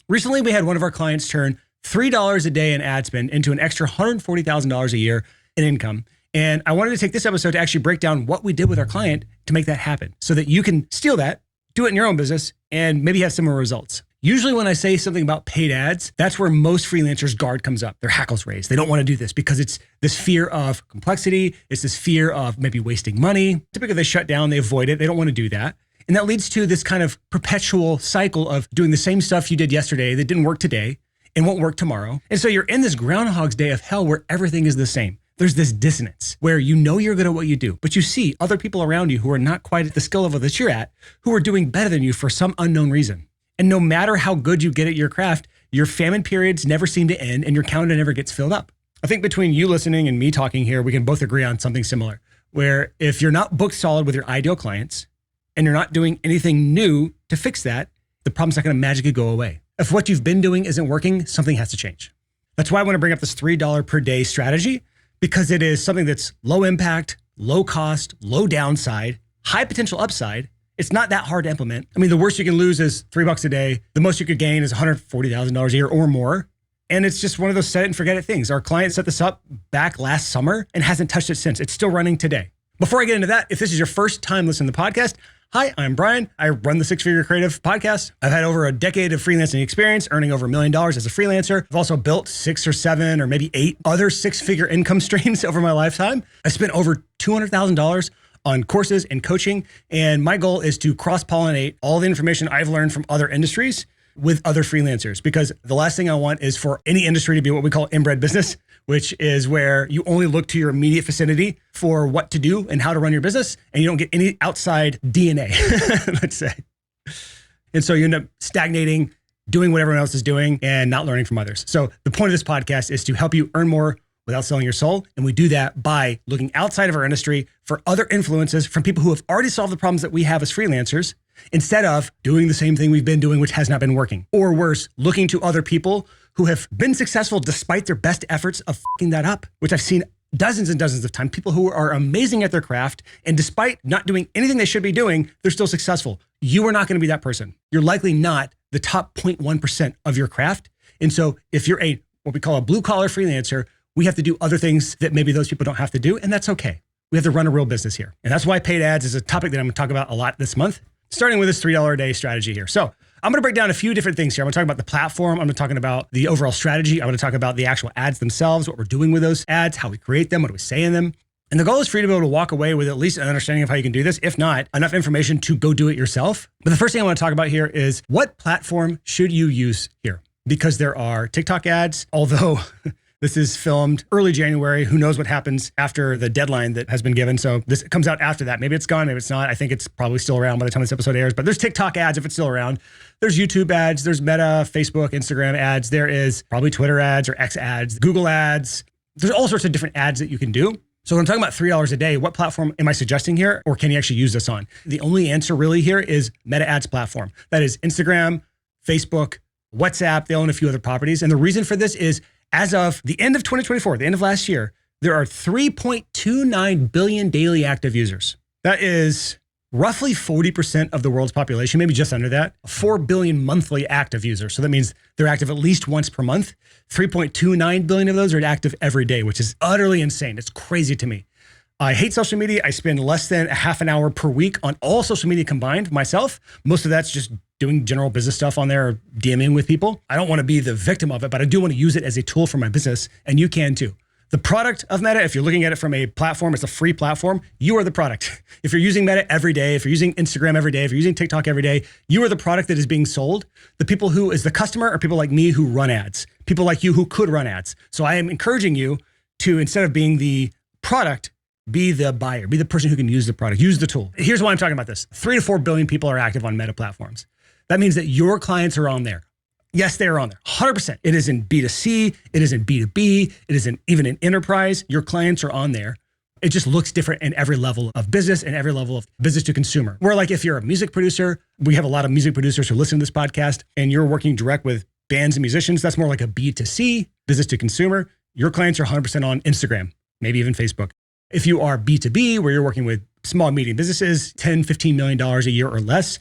Recently, we had one of our clients turn $3 a day in ad spend into an extra $140,000 a year in income. And I wanted to take this episode to actually break down what we did with our client to make that happen so that you can steal that, do it in your own business, and maybe have similar results. Usually when I say something about paid ads, that's where most freelancers' guard comes up. Their hackles raised. They don't want to do this because it's this fear of complexity. It's this fear of maybe wasting money. Typically they shut down, they avoid it. They don't want to do that. And that leads to this kind of perpetual cycle of doing the same stuff you did yesterday that didn't work today and won't work tomorrow. And so you're in this Groundhog's Day of hell where everything is the same. There's this dissonance where you know you're good at what you do, but you see other people around you who are not quite at the skill level that you're at, who are doing better than you for some unknown reason. And no matter how good you get at your craft, your famine periods never seem to end and your calendar never gets filled up. I think between you listening and me talking here, we can both agree on something similar, where if you're not booked solid with your ideal clients and you're not doing anything new to fix that, the problem's not going to magically go away. If what you've been doing isn't working, something has to change. That's why I want to bring up this $3 per day strategy, because it is something that's low impact, low cost, low downside, high potential upside. It's not that hard to implement. I mean, the worst you can lose is $3 a day. The most you could gain is $140,000 a year or more. And it's just one of those set it and forget it things. Our client set this up back last summer and hasn't touched it since. It's still running today. Before I get into that, if this is your first time listening to the podcast, hi, I'm Brian. I run the Six Figure Creative podcast. I've had over a decade of freelancing experience, earning over $1 million as a freelancer. I've also built 6 or 7 or maybe 8 other six-figure income streams over my lifetime. I spent over $200,000 on courses and coaching. And my goal is to cross-pollinate all the information I've learned from other industries with other freelancers, because the last thing I want is for any industry to be what we call inbred business, which is where you only look to your immediate vicinity for what to do and how to run your business, and you don't get any outside DNA, let's say. And so you end up stagnating, doing what everyone else is doing, and not learning from others. So the point of this podcast is to help you earn more without selling your soul. And we do that by looking outside of our industry for other influences from people who have already solved the problems that we have as freelancers, instead of doing the same thing we've been doing, which has not been working. Or worse, looking to other people who have been successful despite their best efforts of fucking that up, which I've seen dozens and dozens of times. People who are amazing at their craft, and despite not doing anything they should be doing, they're still successful. You are not going to be that person. You're likely not the top 0.1% of your craft. And so if you're what we call a blue collar freelancer, we have to do other things that maybe those people don't have to do. And that's okay. We have to run a real business here. And that's why paid ads is a topic that I'm going to talk about a lot this month, starting with this $3 a day strategy here. So I'm going to break down a few different things here. I'm going to talk about the platform. I'm going to talk about the overall strategy. I'm going to talk about the actual ads themselves, what we're doing with those ads, how we create them, what do we say in them. And the goal is for you to be able to walk away with at least an understanding of how you can do this, if not enough information to go do it yourself. But the first thing I want to talk about here is what platform should you use here? Because there are TikTok ads, although this is filmed early January. Who knows what happens after the deadline that has been given. So this comes out after that. Maybe it's gone, maybe it's not. I think it's probably still around by the time this episode airs, but there's TikTok ads if it's still around. There's YouTube ads, there's Meta, Facebook, Instagram ads. There is probably Twitter ads or X ads, Google ads. There's all sorts of different ads that you can do. So when I'm talking about $3 a day, what platform am I suggesting here? Or can you actually use this on? The only answer really here is Meta ads platform. That is Instagram, Facebook, WhatsApp. They own a few other properties. And the reason for this is, as of the end of 2024, the end of last year, there are 3.29 billion daily active users. That is roughly 40% of the world's population, maybe just under that. 4 billion monthly active users. So that means they're active at least once per month. 3.29 billion of those are active every day, which is utterly insane. It's crazy to me. I hate social media. I spend less than a half an hour per week on all social media combined myself. Most of that's just doing general business stuff on there, or DMing with people. I don't want to be the victim of it, but I do want to use it as a tool for my business, and you can too. The product of Meta, if you're looking at it from a platform, it's a free platform. You are the product. If you're using Meta every day, if you're using Instagram every day, if you're using TikTok every day, you are the product that is being sold. The people who is the customer are people like me who run ads, people like you who could run ads. So I am encouraging you to, instead of being the product, be the buyer, be the person who can use the product, use the tool. Here's why I'm talking about this. 3 to 4 billion people are active on Meta platforms. That means that your clients are on there. Yes, they are on there, 100%. It is in B2C, it is in B2B, it is even in enterprise. Your clients are on there. It just looks different in every level of business and every level of business to consumer. Where like if you're a music producer, we have a lot of music producers who listen to this podcast, and you're working direct with bands and musicians, that's more like a B2C, business to consumer. Your clients are 100% on Instagram, maybe even Facebook. If you are B2B, where you're working with small and medium businesses, $10, $15 million a year or less,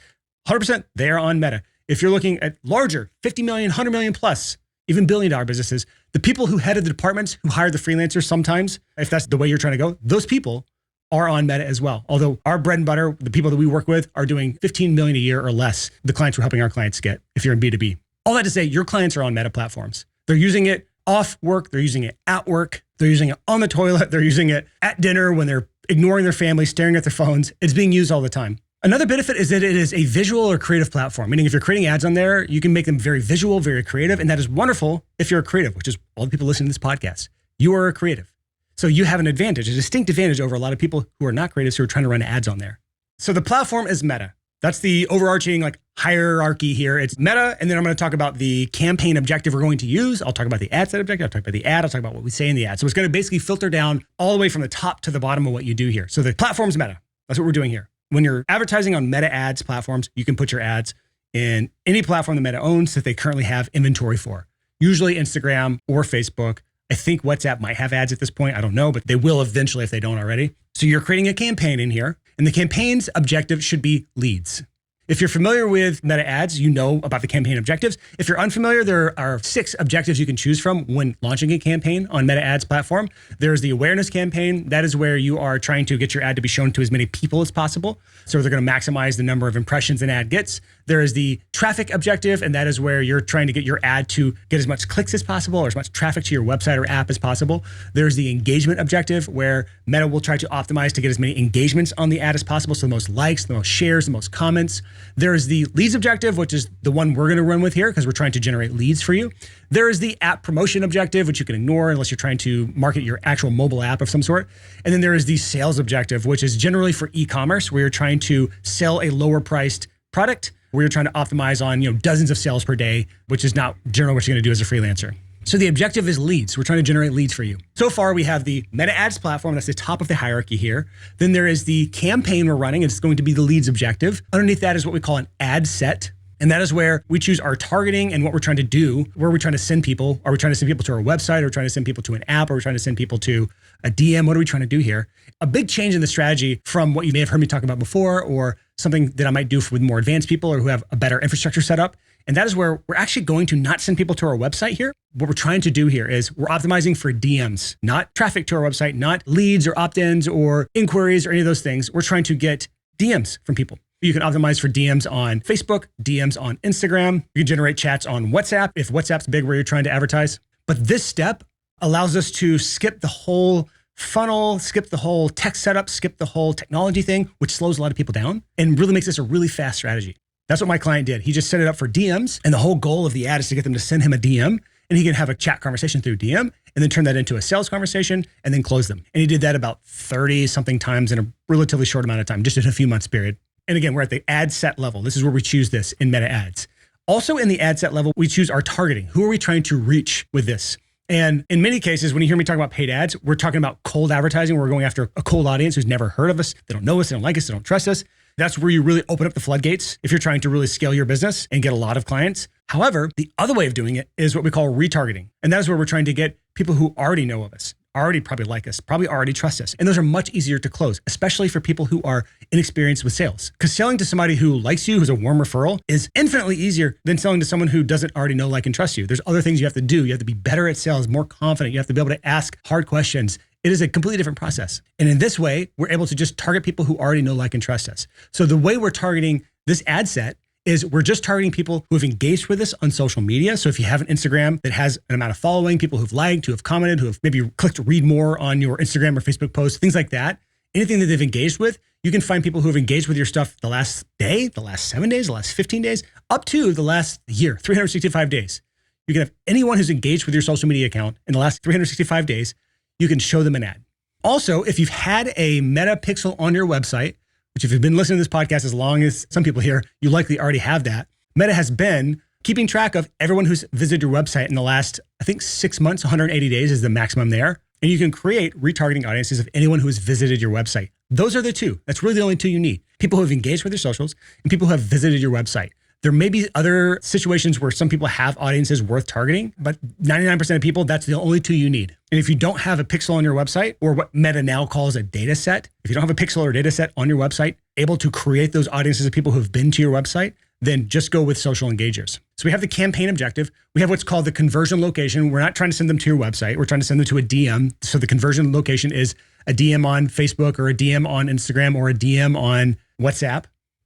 100% they are on Meta. If you're looking at larger, 50 million, 100 million plus, even billion-dollar businesses, the people who headed the departments, who hired the freelancers sometimes, if that's the way you're trying to go, those people are on Meta as well. Although our bread and butter, the people that we work with, are doing 15 million a year or less, the clients we're helping our clients get if you're in B2B. All that to say, your clients are on Meta platforms. They're using it off work. They're using it at work. They're using it on the toilet. They're using it at dinner when they're ignoring their family, staring at their phones. It's being used all the time. Another benefit is that it is a visual or creative platform, meaning if you're creating ads on there, you can make them very visual, very creative. And that is wonderful if you're a creative, which is all the people listening to this podcast. You are a creative. So you have an advantage, a distinct advantage over a lot of people who are not creatives who are trying to run ads on there. So the platform is Meta. That's the overarching hierarchy here. It's Meta. And then I'm going to talk about the campaign objective we're going to use. I'll talk about the ad set objective. I'll talk about the ad. I'll talk about what we say in the ad. So it's going to basically filter down all the way from the top to the bottom of what you do here. So the platform's Meta. That's what we're doing here. When you're advertising on Meta ads platforms, you can put your ads in any platform that Meta owns that they currently have inventory for. Usually Instagram or Facebook. I think WhatsApp might have ads at this point. I don't know, but they will eventually if they don't already. So you're creating a campaign in here, and the campaign's objective should be leads. If you're familiar with Meta ads, you know about the campaign objectives. If you're unfamiliar, there are 6 objectives you can choose from when launching a campaign on Meta ads platform. There's the awareness campaign. That is where you are trying to get your ad to be shown to as many people as possible. So they're going to maximize the number of impressions an ad gets. There is the traffic objective, and that is where you're trying to get your ad to get as much clicks as possible or as much traffic to your website or app as possible. There's the engagement objective, where Meta will try to optimize to get as many engagements on the ad as possible. So the most likes, the most shares, the most comments. There is the leads objective, which is the one we're going to run with here because we're trying to generate leads for you. There is the app promotion objective, which you can ignore unless you're trying to market your actual mobile app of some sort. And then there is the sales objective, which is generally for e-commerce, where you're trying to sell a lower priced product, where you're trying to optimize on dozens of sales per day, which is not generally what you're going to do as a freelancer. So the objective is leads. We're trying to generate leads for you. So far, we have the Meta ads platform. That's the top of the hierarchy here. Then there is the campaign we're running. It's going to be the leads objective. Underneath that is what we call an ad set. And that is where we choose our targeting and what we're trying to do. Where are we trying to send people? Are we trying to send people to our website? Are we trying to send people to an app? Are we trying to send people to a DM? What are we trying to do here? A big change in the strategy from what you may have heard me talk about before, or something that I might do with more advanced people or who have a better infrastructure set up. And that is where we're actually going to not send people to our website here. What we're trying to do here is we're optimizing for DMs, not traffic to our website, not leads or opt-ins or inquiries or any of those things. We're trying to get DMs from people. You can optimize for DMs on Facebook, DMs on Instagram. You can generate chats on WhatsApp if WhatsApp's big where you're trying to advertise. But this step allows us to skip the whole funnel, skip the whole tech setup, skip the whole technology thing, which slows a lot of people down and really makes this a really fast strategy. That's what my client did. He just set it up for DMs, and the whole goal of the ad is to get them to send him a DM, and he can have a chat conversation through DM and then turn that into a sales conversation and then close them. And he did that about 30 something times in a relatively short amount of time, just in a few months period. And again, we're at the ad set level. This is where we choose this in Meta ads. Also in the ad set level, we choose our targeting. Who are we trying to reach with this? And in many cases, when you hear me talk about paid ads, we're talking about cold advertising. We're going after a cold audience who's never heard of us. They don't know us. They don't like us. They don't trust us. That's where you really open up the floodgates if you're trying to really scale your business and get a lot of clients. However, the other way of doing it is what we call retargeting. And that is where we're trying to get people who already know of us, already probably like us, probably already trust us. And those are much easier to close, especially for people who are inexperienced with sales. Because selling to somebody who likes you, who's a warm referral, is infinitely easier than selling to someone who doesn't already know, like, and trust you. There's other things you have to do. You have to be better at sales, more confident. You have to be able to ask hard questions. It is a completely different process. And in this way, we're able to just target people who already know, like, and trust us. So the way we're targeting this ad set is we're just targeting people who have engaged with us on social media. So if you have an Instagram that has an amount of following, people who've liked, who have commented, who have maybe clicked read more on your Instagram or Facebook posts, things like that, anything that they've engaged with, you can find people who have engaged with your stuff the last day, the last 7 days, the last 15 days, up to the last year, 365 days. You can have anyone who's engaged with your social media account in the last 365 days, you can show them an ad. Also, if you've had a Meta pixel on your website, which if you've been listening to this podcast as long as some people here, you likely already have that. Meta has been keeping track of everyone who's visited your website in the last, I think 6 months, 180 days is the maximum there. And you can create retargeting audiences of anyone who has visited your website. Those are the two. That's really the only two you need. People who have engaged with your socials and people who have visited your website. There may be other situations where some people have audiences worth targeting, but 99% of people, that's the only two you need. And if you don't have a pixel on your website, or what Meta now calls a data set, if you don't have a pixel or data set on your website, able to create those audiences of people who have been to your website, then just go with social engagers. So we have the campaign objective. We have what's called the conversion location. We're not trying to send them to your website. We're trying to send them to a DM. So the conversion location is a DM on Facebook or a DM on Instagram or a DM on WhatsApp.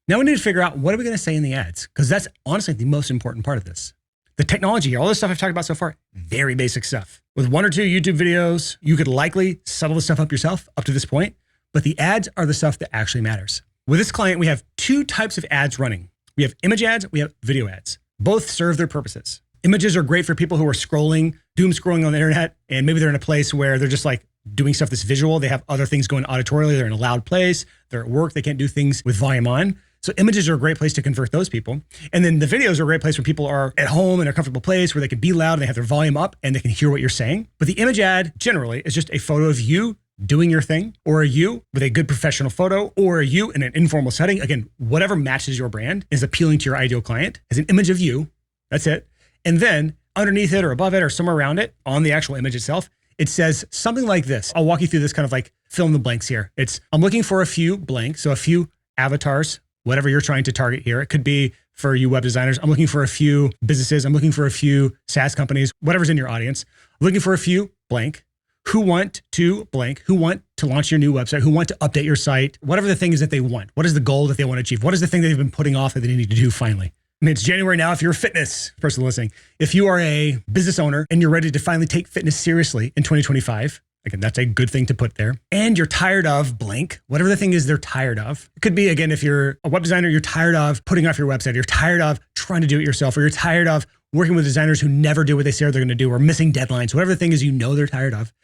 Now we need to figure out, what are we going to say in the ads? Because that's honestly the most important part of this. The technology here, all this stuff I've talked about so far, very basic stuff. With 1 or 2 YouTube videos, you could likely settle this stuff up yourself up to this point, but the ads are the stuff that actually matters. With this client, we have 2 types of ads running. We have image ads, we have video ads. Both serve their purposes. Images are great for people who are scrolling, doom scrolling on the internet, and maybe they're in a place where they're just like doing stuff that's visual. They have other things going auditorially. They're in a loud place. They're at work. They can't do things with volume on. So images are a great place to convert those people. And then the videos are a great place where people are at home in a comfortable place where they can be loud and they have their volume up and they can hear what you're saying. But the image ad generally is just a photo of you doing your thing, or a you with a good professional photo, or a you in an informal setting. Again, whatever matches your brand is appealing to your ideal client is an image of you. That's it. And then underneath it or above it or somewhere around it on the actual image itself, it says something like this. I'll walk you through this kind of like fill in the blanks here. I'm looking for a few blank. So a few avatars, whatever you're trying to target here. It could be for you web designers. I'm looking for a few businesses. I'm looking for a few SaaS companies, whatever's in your audience. I'm looking for a few blank who want to blank, who want to launch your new website, who want to update your site, whatever the thing is that they want. What is the goal that they want to achieve? What is the thing that they've been putting off that they need to do finally? I mean, it's January now. If you're a fitness person listening, if you are a business owner and you're ready to finally take fitness seriously in 2025, again, that's a good thing to put there. And you're tired of blank, whatever the thing is they're tired of. It could be, again, if you're a web designer, you're tired of putting off your website. You're tired of trying to do it yourself, or you're tired of working with designers who never do what they say they're going to do, or missing deadlines, whatever the thing is they're tired of.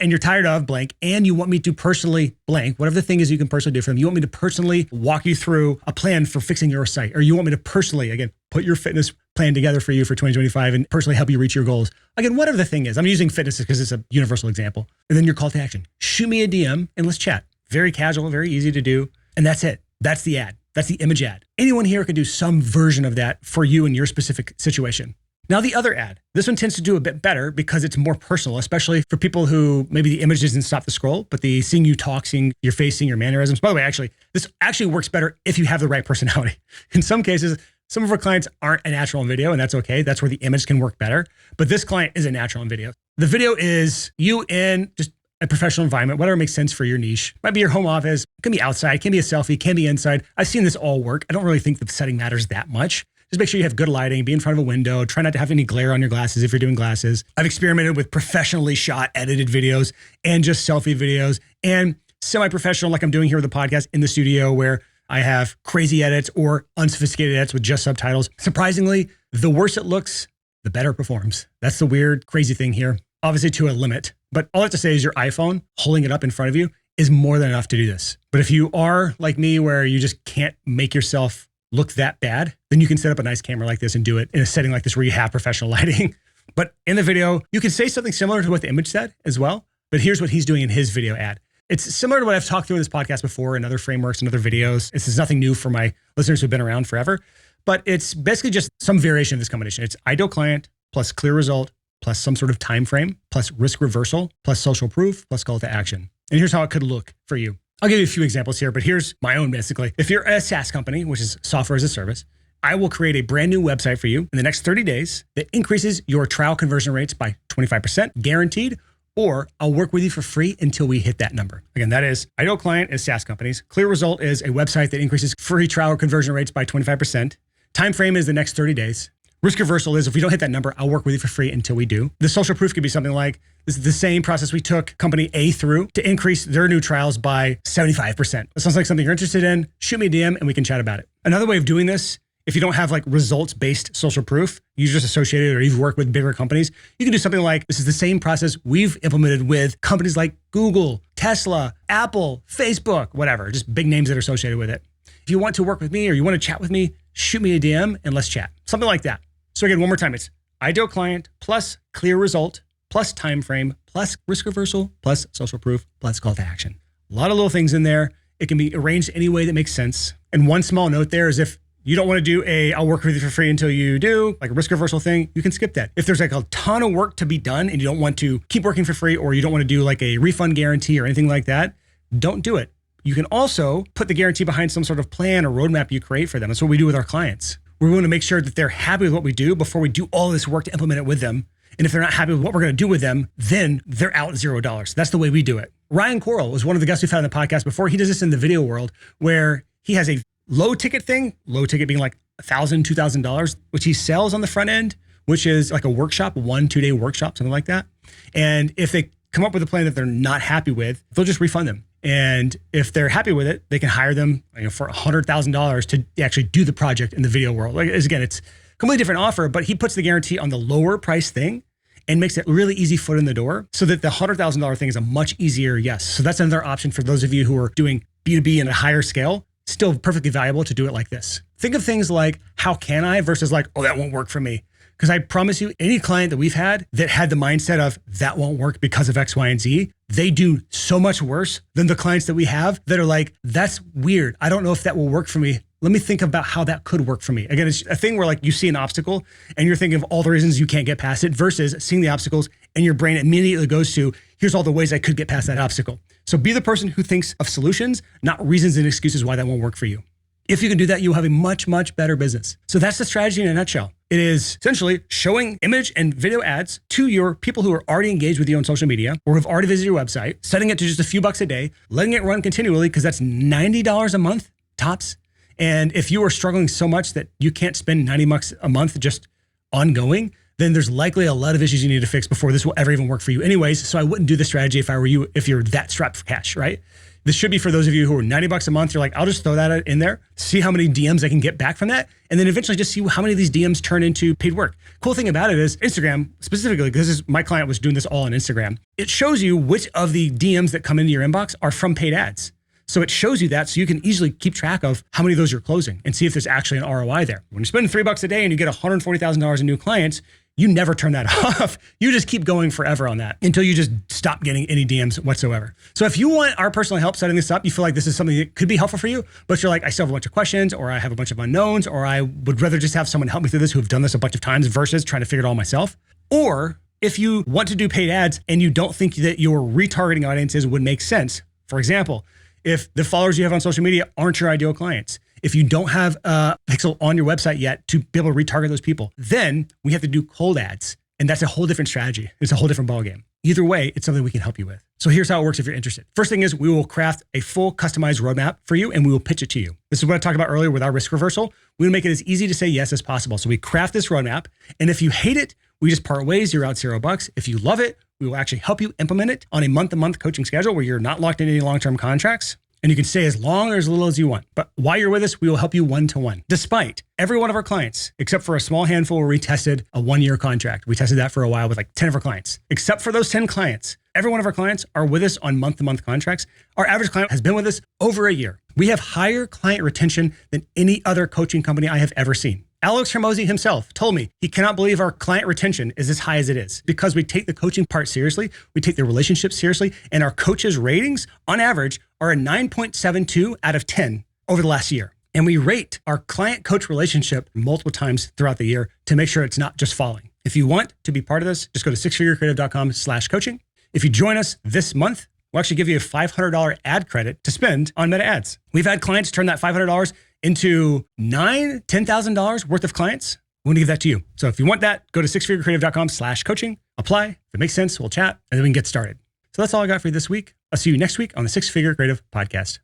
And you're tired of blank, and you want me to personally blank, whatever the thing is you can personally do for them. You want me to personally walk you through a plan for fixing your site, or you want me to personally, again, put your fitness plan together for you for 2025 and personally help you reach your goals. Again, whatever the thing is, I'm using fitness because it's a universal example. And then your call to action, shoot me a DM and let's chat. Very casual, very easy to do. And that's it. That's the ad. That's the image ad. Anyone here could do some version of that for you in your specific situation. Now the other ad, this one tends to do a bit better because it's more personal, especially for people who maybe the image doesn't stop the scroll, but the seeing you talk, seeing your face, seeing your mannerisms. By the way, this actually works better if you have the right personality. In some cases, some of our clients aren't a natural in video, and that's okay. That's where the image can work better. But this client is a natural in video. The video is you in just a professional environment, whatever makes sense for your niche. Might be your home office, it can be outside, it can be a selfie, it can be inside. I've seen this all work. I don't really think the setting matters that much. Just make sure you have good lighting, be in front of a window, try not to have any glare on your glasses if you're doing glasses. I've experimented with professionally shot, edited videos and just selfie videos, and semi-professional like I'm doing here with the podcast in the studio where I have crazy edits or unsophisticated edits with just subtitles. Surprisingly, the worse it looks, the better it performs. That's the weird, crazy thing here. Obviously to a limit, but all I have to say is your iPhone holding it up in front of you is more than enough to do this. But if you are like me where you just can't make yourself look that bad, then you can set up a nice camera like this and do it in a setting like this where you have professional lighting. But in the video, you can say something similar to what the image said as well. But here's what he's doing in his video ad. It's similar to what I've talked through in this podcast before in other frameworks and other videos. This is nothing new for my listeners who've been around forever, but it's basically just some variation of this combination. It's ideal client plus clear result plus some sort of time frame plus risk reversal plus social proof plus call to action. And here's how it could look for you. I'll give you a few examples here, but here's my own basically. If you're a SaaS company, which is software as a service, I will create a brand new website for you in the next 30 days that increases your trial conversion rates by 25% guaranteed, or I'll work with you for free until we hit that number. Again, that is ideal client is SaaS companies. Clear result is a website that increases free trial conversion rates by 25%. Time frame is the next 30 days. Risk reversal is if we don't hit that number, I'll work with you for free until we do. The social proof could be something like, this is the same process we took company A through to increase their new trials by 75%. It sounds like something you're interested in, shoot me a DM and we can chat about it. Another way of doing this, if you don't have like results-based social proof, you just associated or you've worked with bigger companies, you can do something like, this is the same process we've implemented with companies like Google, Tesla, Apple, Facebook, whatever, just big names that are associated with it. If you want to work with me or you want to chat with me, shoot me a DM and let's chat. Something like that. So again, one more time, it's ideal client plus clear result plus time frame plus risk reversal plus social proof plus call to action. A lot of little things in there. It can be arranged any way that makes sense. And one small note there is if you don't want to do I'll work with you for free until you do, like a risk reversal thing, you can skip that. If there's like a ton of work to be done and you don't want to keep working for free or you don't want to do like a refund guarantee or anything like that, don't do it. You can also put the guarantee behind some sort of plan or roadmap you create for them. That's what we do with our clients. We want to make sure that they're happy with what we do before we do all this work to implement it with them. And if they're not happy with what we're going to do with them, then they're out $0. That's the way we do it. Ryan Coral was one of the guests we've had on the podcast before. He does this in the video world where he has a low ticket thing, low ticket being like $1,000, $2,000, which he sells on the front end, which is like a workshop, 1-2 day workshop, something like that. And if they come up with a plan that they're not happy with, they'll just refund them. And if they're happy with it, they can hire them for $100,000 to actually do the project in the video world. Like, again, it's a completely different offer, but he puts the guarantee on the lower price thing and makes it really easy foot in the door so that the $100,000 thing is a much easier yes. So that's another option for those of you who are doing B2B in a higher scale. Still perfectly valuable to do it like this. Think of things like, how can I versus like, oh, that won't work for me. Because I promise you, any client that we've had that had the mindset of that won't work because of X, Y, and Z, they do so much worse than the clients that we have that are like, that's weird. I don't know if that will work for me. Let me think about how that could work for me. Again, it's a thing where like you see an obstacle and you're thinking of all the reasons you can't get past it versus seeing the obstacles and your brain immediately goes to, here's all the ways I could get past that obstacle. So be the person who thinks of solutions, not reasons and excuses why that won't work for you. If you can do that, you'll have a much, much better business. So that's the strategy in a nutshell. It is essentially showing image and video ads to your people who are already engaged with you on social media or have already visited your website, setting it to just a few bucks a day, letting it run continually because that's $90 a month tops. And if you are struggling so much that you can't spend 90 bucks a month just ongoing, then there's likely a lot of issues you need to fix before this will ever even work for you anyways. So I wouldn't do this strategy if I were you, if you're that strapped for cash, right? This should be for those of you who are 90 bucks a month. You're like, I'll just throw that in there, see how many DMs I can get back from that. And then eventually just see how many of these DMs turn into paid work. Cool thing about it is Instagram specifically, because my client was doing this all on Instagram. It shows you which of the DMs that come into your inbox are from paid ads. So it shows you that so you can easily keep track of how many of those you're closing and see if there's actually an ROI there. When you spend $3 a day and you get $140,000 in new clients, you never turn that off. You just keep going forever on that until you just stop getting any DMs whatsoever. So if you want our personal help setting this up, you feel like this is something that could be helpful for you, but you're like, I still have a bunch of questions, or I have a bunch of unknowns, or I would rather just have someone help me through this who've done this a bunch of times versus trying to figure it all myself. Or if you want to do paid ads and you don't think that your retargeting audiences would make sense, for example, if the followers you have on social media aren't your ideal clients, if you don't have a pixel on your website yet to be able to retarget those people, then we have to do cold ads. And that's a whole different strategy. It's a whole different ballgame. Either way, it's something we can help you with. So here's how it works if you're interested. First thing is we will craft a full customized roadmap for you and we will pitch it to you. This is what I talked about earlier with our risk reversal. We will make it as easy to say yes as possible. So we craft this roadmap. And if you hate it, we just part ways, you're out $0. If you love it, we will actually help you implement it on a month-to-month coaching schedule where you're not locked in any long-term contracts. And you can stay as long or as little as you want. But while you're with us, we will help you one-to-one. Despite every one of our clients, except for a small handful where we tested a 1-year contract. We tested that for a while with like 10 of our clients. Except for those 10 clients, every one of our clients are with us on month-to-month contracts. Our average client has been with us over a year. We have higher client retention than any other coaching company I have ever seen. Alex Hermosi himself told me he cannot believe our client retention is as high as it is because we take the coaching part seriously, we take the relationships seriously, and our coaches' ratings on average are a 9.72 out of 10 over the last year. And we rate our client-coach relationship multiple times throughout the year to make sure it's not just falling. If you want to be part of this, just go to sixfigurecreative.com/coaching. If you join us this month, we'll actually give you a $500 ad credit to spend on Meta ads. We've had clients turn that $500 into $9,000, $10,000 worth of clients. We want to give that to you. So if you want that, go to sixfigurecreative.com/coaching, apply. If it makes sense, we'll chat and then we can get started. So that's all I got for you this week. I'll see you next week on the Six Figure Creative Podcast.